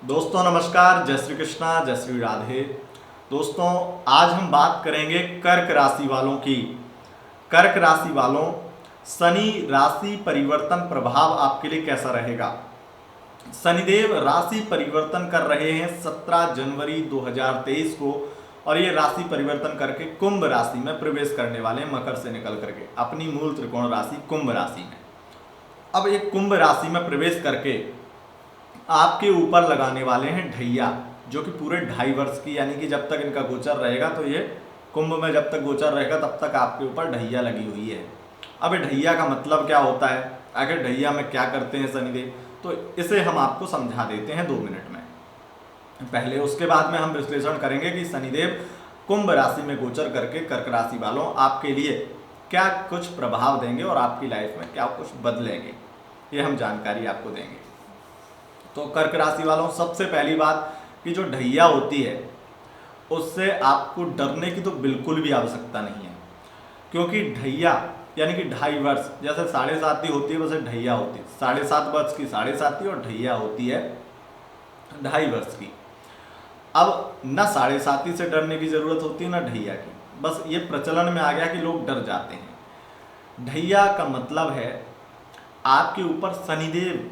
दोस्तों नमस्कार, जय श्री कृष्णा, जय श्री राधे। दोस्तों आज हम बात करेंगे कर्क राशि वालों की। कर्क राशि वालों, शनि राशि परिवर्तन प्रभाव आपके लिए कैसा रहेगा। शनिदेव राशि परिवर्तन कर रहे हैं 17 जनवरी 2023 को और ये राशि परिवर्तन करके कुंभ राशि में प्रवेश करने वाले हैं, मकर से निकल करके अपनी मूल त्रिकोण राशि कुंभ राशि में। अब ये कुंभ राशि में प्रवेश करके आपके ऊपर लगाने वाले हैं ढैया, जो कि पूरे 2.5 वर्ष की, यानी कि जब तक इनका गोचर रहेगा, तो ये कुंभ में जब तक गोचर रहेगा तब तक आपके ऊपर ढैया लगी हुई है। अब ढैया का मतलब क्या होता है, आखिर ढैया में क्या करते हैं शनिदेव, तो इसे हम आपको समझा देते हैं 2 मिनट में। पहले उसके बाद में हम विश्लेषण करेंगे कि शनिदेव कुंभ राशि में गोचर करके कर्क राशि वालों आपके लिए क्या कुछ प्रभाव देंगे और आपकी लाइफ में क्या कुछ बदलेंगे, ये हम जानकारी आपको देंगे। तो कर्क राशि वालों, सबसे पहली बात कि जो ढैया होती है उससे आपको डरने की तो बिल्कुल भी आवश्यकता नहीं है, क्योंकि ढैया यानी कि 2.5 वर्ष, जैसे 7.5 होती है वैसे ढैया होती है 7.5 वर्ष की 7.5 और ढैया होती है 2.5 वर्ष की। अब न 7.5 से डरने की जरूरत होती है, ना ढैया की, बस ये प्रचलन में आ गया कि लोग डर जाते हैं। ढैया का मतलब है आपके ऊपर शनिदेव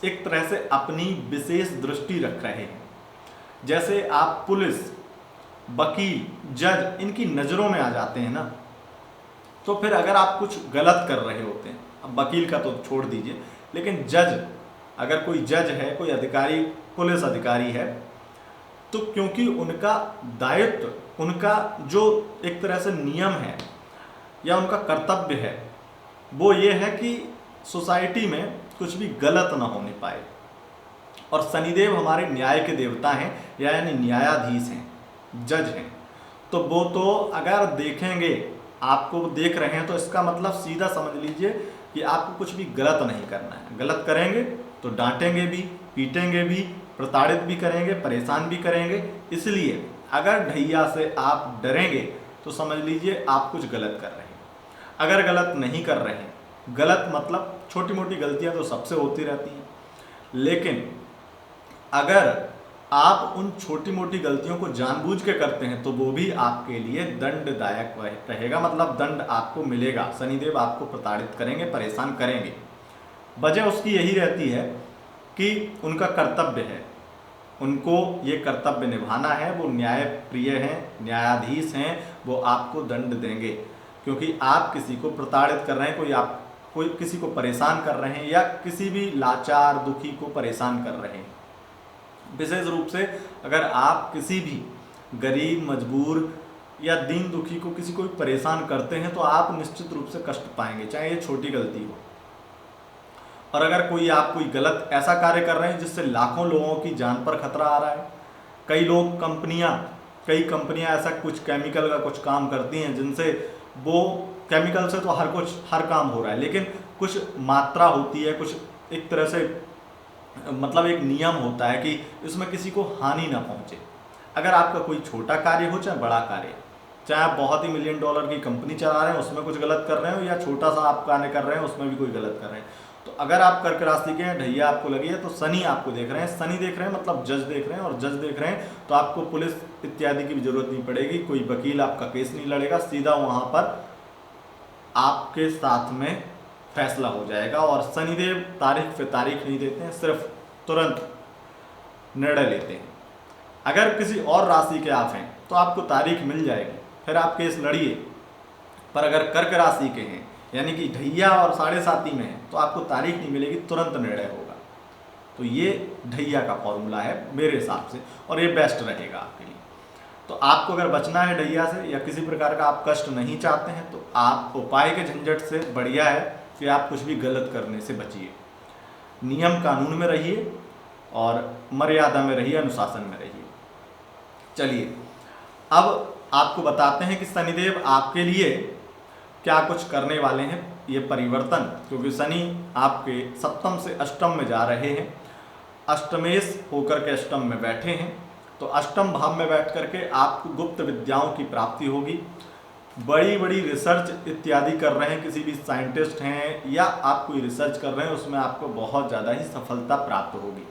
एक तरह से अपनी विशेष दृष्टि रख रहे हैं। जैसे आप पुलिस, वकील, जज, इनकी नज़रों में आ जाते हैं ना, तो फिर अगर आप कुछ गलत कर रहे होते हैं, अब वकील का तो छोड़ दीजिए, लेकिन जज, अगर कोई जज है, कोई अधिकारी, पुलिस अधिकारी है, तो क्योंकि उनका दायित्व, उनका जो एक तरह से नियम है या उनका कर्तव्य है, वो ये है कि सोसाइटी में कुछ भी गलत ना होने पाए। और शनिदेव हमारे न्याय के देवता हैं, यानी न्यायाधीश हैं, जज हैं, तो वो तो अगर देखेंगे, आपको देख रहे हैं, तो इसका मतलब सीधा समझ लीजिए कि आपको कुछ भी गलत नहीं करना है। गलत करेंगे तो डांटेंगे भी, पीटेंगे भी, प्रताड़ित भी करेंगे, परेशान भी करेंगे। इसलिए अगर ढैया से आप डरेंगे तो समझ लीजिए आप कुछ गलत कर रहे हैं। अगर गलत नहीं कर रहे हैं, गलत मतलब छोटी मोटी गलतियां तो सबसे होती रहती हैं, लेकिन अगर आप उन छोटी मोटी गलतियों को जानबूझ के करते हैं तो वो भी आपके लिए दंडदायक रहेगा, मतलब दंड आपको मिलेगा। शनिदेव आपको प्रताड़ित करेंगे, परेशान करेंगे। वजह उसकी यही रहती है कि उनका कर्तव्य है, उनको ये कर्तव्य निभाना है, वो न्याय प्रिय हैं, न्यायाधीश हैं, वो आपको दंड देंगे, क्योंकि आप किसी को प्रताड़ित कर रहे हैं, कोई किसी को परेशान कर रहे हैं, या किसी भी लाचार दुखी को परेशान कर रहे हैं। विशेष रूप से अगर आप किसी भी गरीब, मजबूर या दीन दुखी को, किसी को परेशान करते हैं, तो आप निश्चित रूप से कष्ट पाएंगे, चाहे ये छोटी गलती हो। और अगर आप कोई गलत ऐसा कार्य कर रहे हैं जिससे लाखों लोगों की जान पर खतरा आ रहा है, कई कंपनियां ऐसा कुछ केमिकल का कुछ काम करती हैं जिनसे, वो केमिकल से तो हर काम हो रहा है, लेकिन कुछ मात्रा होती है, कुछ एक तरह से मतलब एक नियम होता है कि इसमें किसी को हानि ना पहुंचे। अगर आपका कोई छोटा कार्य हो चाहे बड़ा कार्य, चाहे आप बहुत ही $1 मिलियन की कंपनी चला रहे हैं, उसमें कुछ गलत कर रहे हो, या छोटा सा आप कार्य कर रहे हैं, उसमें भी कोई गलत कर रहे हैं, तो अगर आप कर्क राशि के हैं, ढैया आपको लगी है, तो शनि आपको देख रहे हैं। शनि देख रहे हैं मतलब जज देख रहे हैं, और जज देख रहे हैं तो आपको पुलिस इत्यादि की भी जरूरत नहीं पड़ेगी, कोई वकील आपका केस नहीं लड़ेगा, सीधा वहां पर आपके साथ में फैसला हो जाएगा। और शनिदेव तारीख पे तारीख नहीं देते हैं, सिर्फ तुरंत निर्णय लेते हैं। अगर किसी और राशि के आप हैं तो आपको तारीख मिल जाएगी, फिर आप केस लड़िए। पर अगर कर्क राशि के हैं, यानी कि ढैया और 7.5 में है, तो आपको तारीख नहीं मिलेगी, तुरंत निर्णय होगा। तो ये ढैया का फॉर्मूला है मेरे हिसाब से, और ये बेस्ट रहेगा आपके लिए। तो आपको अगर बचना है ढैया से, या किसी प्रकार का आप कष्ट नहीं चाहते हैं, तो आप उपाय के झंझट से बढ़िया है कि आप कुछ भी गलत करने से बचिए, नियम कानून में रहिए और मर्यादा में रहिए, अनुशासन में रहिए। चलिए अब आपको बताते हैं कि शनिदेव आपके लिए क्या कुछ करने वाले हैं, ये परिवर्तन, क्योंकि शनि आपके सप्तम से अष्टम में जा रहे हैं, अष्टमेश होकर के अष्टम में बैठे हैं, तो अष्टम भाव में बैठ करके आपको गुप्त विद्याओं की प्राप्ति होगी। बड़ी बड़ी रिसर्च इत्यादि कर रहे हैं, किसी भी साइंटिस्ट हैं या आप कोई रिसर्च कर रहे हैं, उसमें आपको बहुत ज़्यादा ही सफलता प्राप्त होगी।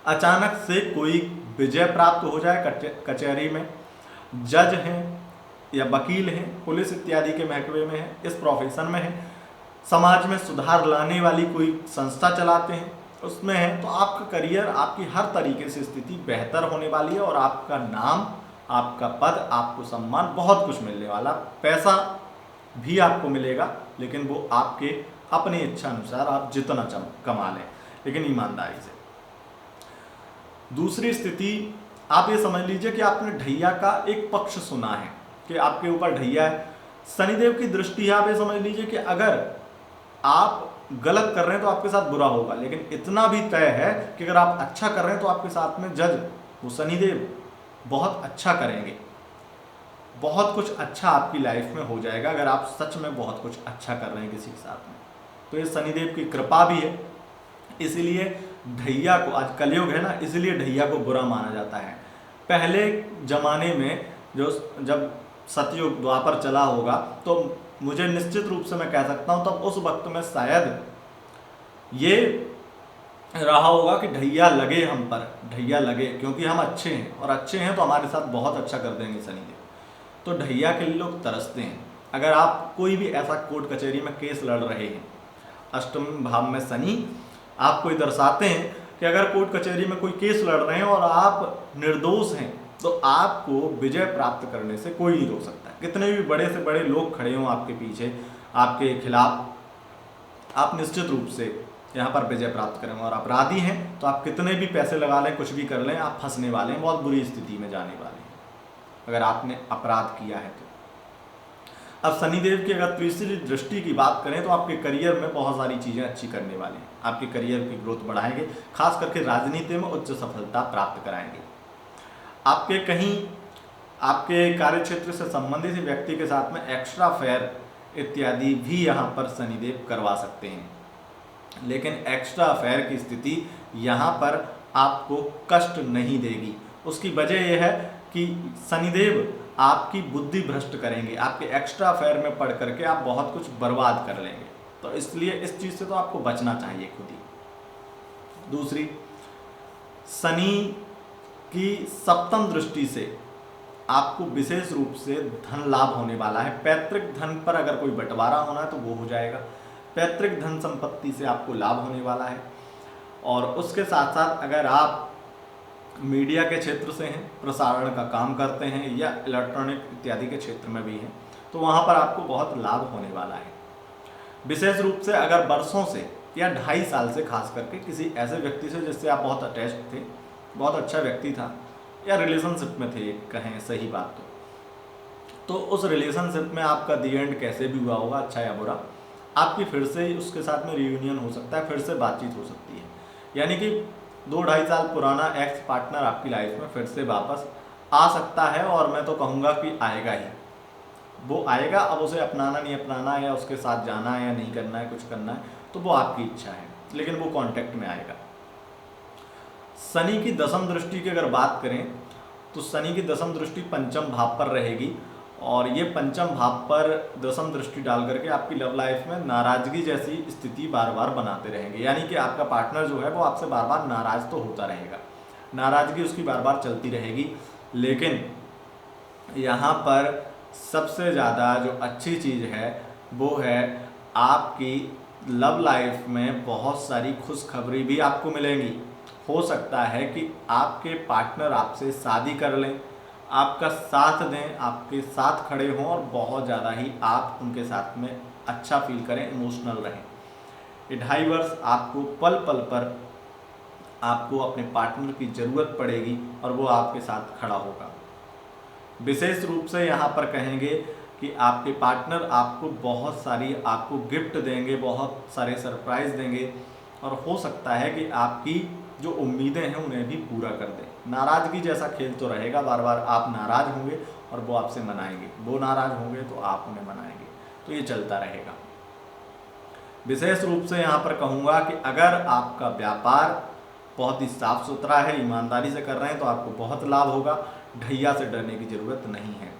अचानक से कोई विजय प्राप्त हो जाए कचहरी में, जज हैं या वकील हैं, पुलिस इत्यादि के महकमे में है, इस प्रोफेशन में है, समाज में सुधार लाने वाली कोई संस्था चलाते हैं उसमें है, तो आपका करियर, आपकी हर तरीके से स्थिति बेहतर होने वाली है और आपका नाम, आपका पद, आपको सम्मान, बहुत कुछ मिलने वाला। पैसा भी आपको मिलेगा, लेकिन वो आपके अपनी इच्छा अनुसार आप जितना कमा लें, लेकिन ईमानदारी से। दूसरी स्थिति आप ये समझ लीजिए कि आपने ढैया का एक पक्ष सुना है कि आपके ऊपर ढैया है, शनिदेव की दृष्टि है। आप ये समझ लीजिए कि अगर आप गलत कर रहे हैं तो आपके साथ बुरा होगा, लेकिन इतना भी तय है कि अगर आप अच्छा कर रहे हैं तो आपके साथ में जज, वो शनिदेव बहुत अच्छा करेंगे, बहुत कुछ अच्छा आपकी लाइफ में हो जाएगा अगर आप सच में बहुत कुछ अच्छा कर रहे हैं किसी के साथ में। तो ये शनिदेव की कृपा भी है, इसीलिए ढैया को, आज कलयुग है ना, इसलिए ढैया को बुरा माना जाता है। पहले जमाने में जब सतयुग द्वापर चला होगा तो मुझे निश्चित रूप से मैं कह सकता हूं तब उस वक्त में शायद ये रहा होगा कि ढैया लगे हम पर, ढैया लगे क्योंकि हम अच्छे हैं, और अच्छे हैं तो हमारे साथ बहुत अच्छा कर देंगे शनिदेव, तो ढैया के लिए लोग तरसते हैं। अगर आप कोई भी ऐसा कोर्ट कचहरी में केस लड़ रहे हैं, अष्टम भाव में शनि आपको दर्शाते हैं कि अगर कोर्ट कचहरी में कोई केस लड़ रहे हैं और आप निर्दोष हैं तो आपको विजय प्राप्त करने से कोई नहीं रोक सकता। कितने भी बड़े से बड़े लोग खड़े हों आपके पीछे, आपके खिलाफ, आप निश्चित रूप से यहाँ पर विजय प्राप्त करेंगे। और अपराधी हैं तो आप कितने भी पैसे लगा लें, कुछ भी कर लें, आप फंसने वाले हैं, बहुत बुरी स्थिति में जाने वाले हैं अगर आपने अपराध किया है तो। अब शनिदेव की अगर तीसरी दृष्टि की बात करें तो आपके करियर में बहुत सारी चीज़ें अच्छी करने वाली हैं, आपके करियर की ग्रोथ बढ़ाएंगे, खास करके राजनीति में उच्च सफलता प्राप्त कराएंगे। आपके कहीं आपके कार्य क्षेत्र से संबंधित व्यक्ति के साथ में एक्स्ट्रा फेयर इत्यादि भी यहाँ पर शनिदेव करवा सकते हैं, लेकिन एक्स्ट्रा अफेयर की स्थिति यहाँ पर आपको कष्ट नहीं देगी। उसकी वजह यह है कि शनिदेव आपकी बुद्धि भ्रष्ट करेंगे, आपके एक्स्ट्रा अफेयर में पढ़ करके आप बहुत कुछ बर्बाद कर लेंगे, तो इसलिए इस चीज़ से तो आपको बचना चाहिए खुद ही। दूसरी, शनि की सप्तम दृष्टि से आपको विशेष रूप से धन लाभ होने वाला है। पैतृक धन पर अगर कोई बंटवारा होना है तो वो हो जाएगा, पैतृक धन संपत्ति से आपको लाभ होने वाला है। और उसके साथ साथ अगर आप मीडिया के क्षेत्र से हैं, प्रसारण का काम करते हैं या इलेक्ट्रॉनिक इत्यादि के क्षेत्र में भी हैं, तो वहाँ पर आपको बहुत लाभ होने वाला है। विशेष रूप से अगर वर्षों से या 2.5 साल से खास करके किसी ऐसे व्यक्ति से जिससे आप बहुत अटैच्ड थे, बहुत अच्छा व्यक्ति था, या रिलेशनशिप में थे, कहें सही बात तो उस रिलेशनशिप में आपका दी एंड कैसे भी हुआ होगा, अच्छा या बुरा, आपकी फिर से उसके साथ में रियूनियन हो सकता है, फिर से बातचीत हो सकती है। यानी कि 2-2.5 साल पुराना एक्स पार्टनर आपकी लाइफ में फिर से वापस आ सकता है, और मैं तो कहूँगा कि आएगा ही, वो आएगा। अब उसे अपनाना नहीं अपनाना है, या उसके साथ जाना है या नहीं करना है, कुछ करना है, तो वो आपकी इच्छा है, लेकिन वो कांटेक्ट में आएगा। शनि की दसम दृष्टि की अगर बात करें तो शनि की दसम दृष्टि पंचम भाव पर रहेगी, और ये पंचम भाव पर दसम दृष्टि डाल करके आपकी लव लाइफ में नाराजगी जैसी स्थिति बार बार बनाते रहेंगे। यानी कि आपका पार्टनर जो है वो आपसे बार बार नाराज तो होता रहेगा, नाराजगी उसकी बार बार चलती रहेगी। लेकिन यहाँ पर सबसे ज़्यादा जो अच्छी चीज़ है वो है आपकी लव लाइफ में बहुत सारी खुशखबरी भी आपको मिलेंगी। हो सकता है कि आपके पार्टनर आपसे शादी कर लें, आपका साथ दें, आपके साथ खड़े हों, और बहुत ज़्यादा ही आप उनके साथ में अच्छा फील करें, इमोशनल रहें। ये 2.5 वर्ष आपको पल पल पर आपको अपने पार्टनर की ज़रूरत पड़ेगी और वो आपके साथ खड़ा होगा। विशेष रूप से यहाँ पर कहेंगे कि आपके पार्टनर आपको बहुत सारी आपको गिफ्ट देंगे, बहुत सारे सरप्राइज़ देंगे, और हो सकता है कि आपकी जो उम्मीदें हैं उन्हें भी पूरा कर दें। नाराज़गी जैसा खेल तो रहेगा, बार बार आप नाराज़ होंगे और वो आपसे मनाएंगे, वो नाराज़ होंगे तो आप उन्हें मनाएंगे, तो ये चलता रहेगा। विशेष रूप से यहाँ पर कहूँगा कि अगर आपका व्यापार बहुत ही साफ सुथरा है, ईमानदारी से कर रहे हैं, तो आपको बहुत लाभ होगा, ढैया से डरने की ज़रूरत नहीं है।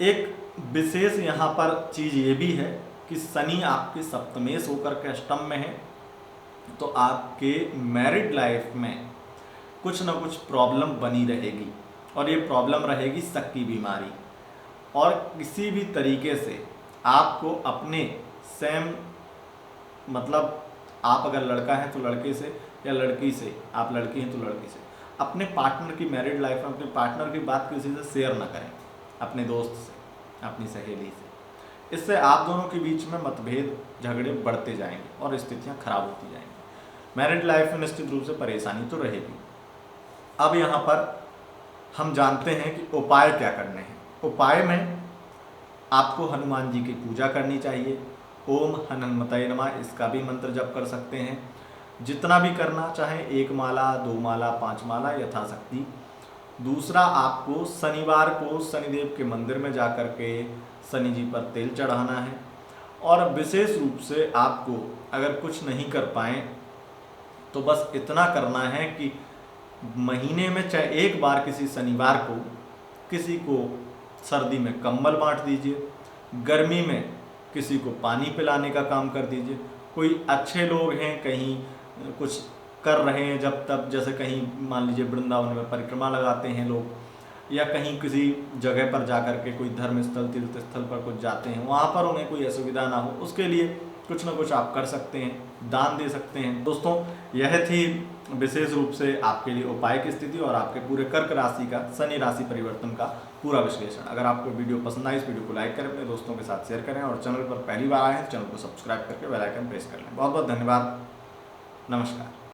एक विशेष यहाँ पर चीज़ ये भी है कि शनि आपके सप्तमेश होकर के अष्टम में है, तो आपके मैरिड लाइफ में कुछ ना कुछ प्रॉब्लम बनी रहेगी, और ये प्रॉब्लम रहेगी शक की बीमारी। और किसी भी तरीके से आपको अपने सेम, मतलब आप अगर लड़का है तो लड़के से, या लड़की से, आप लड़की हैं तो लड़की से, अपने पार्टनर की मैरिड लाइफ में अपने पार्टनर की बात किसी से शेयर ना करें, अपने दोस्त से, अपनी सहेली से। इससे आप दोनों के बीच में मतभेद, झगड़े बढ़ते जाएंगे और स्थितियां खराब होती जाएंगी। मैरिड लाइफ में निश्चित रूप से परेशानी तो रहेगी। अब यहाँ पर हम जानते हैं कि उपाय क्या करने हैं। उपाय में आपको हनुमान जी की पूजा करनी चाहिए। ओम हनुमते नमः, इसका भी मंत्र जप कर सकते हैं, जितना भी करना चाहे, 1 माला, 2 माला, 5 माला, यथाशक्ति। दूसरा, आपको शनिवार को शनिदेव के मंदिर में जा कर के शनि जी पर तेल चढ़ाना है। और विशेष रूप से आपको अगर कुछ नहीं कर पाएँ तो बस इतना करना है कि महीने में चाहे एक बार किसी शनिवार को किसी को सर्दी में कंबल बांट दीजिए, गर्मी में किसी को पानी पिलाने का काम कर दीजिए। कोई अच्छे लोग हैं, कहीं कुछ कर रहे हैं जब तब, जैसे कहीं मान लीजिए वृंदावन में परिक्रमा लगाते हैं लोग, या कहीं किसी जगह पर जाकर के कोई धर्म स्थल, तीर्थ स्थल पर कुछ जाते हैं, वहाँ पर उन्हें कोई असुविधा ना हो, उसके लिए कुछ ना कुछ आप कर सकते हैं, दान दे सकते हैं। दोस्तों, यह थी विशेष रूप से आपके लिए उपाय की स्थिति और आपके पूरे कर्क राशि का शनि राशि परिवर्तन का पूरा विश्लेषण। अगर आपको वीडियो पसंद आए, इस वीडियो को लाइक करें, अपने दोस्तों के साथ शेयर करें, और चैनल पर पहली बार आए हैं तो चैनल को सब्सक्राइब करके बेल आइकन प्रेस कर लें। बहुत बहुत धन्यवाद। नमस्कार।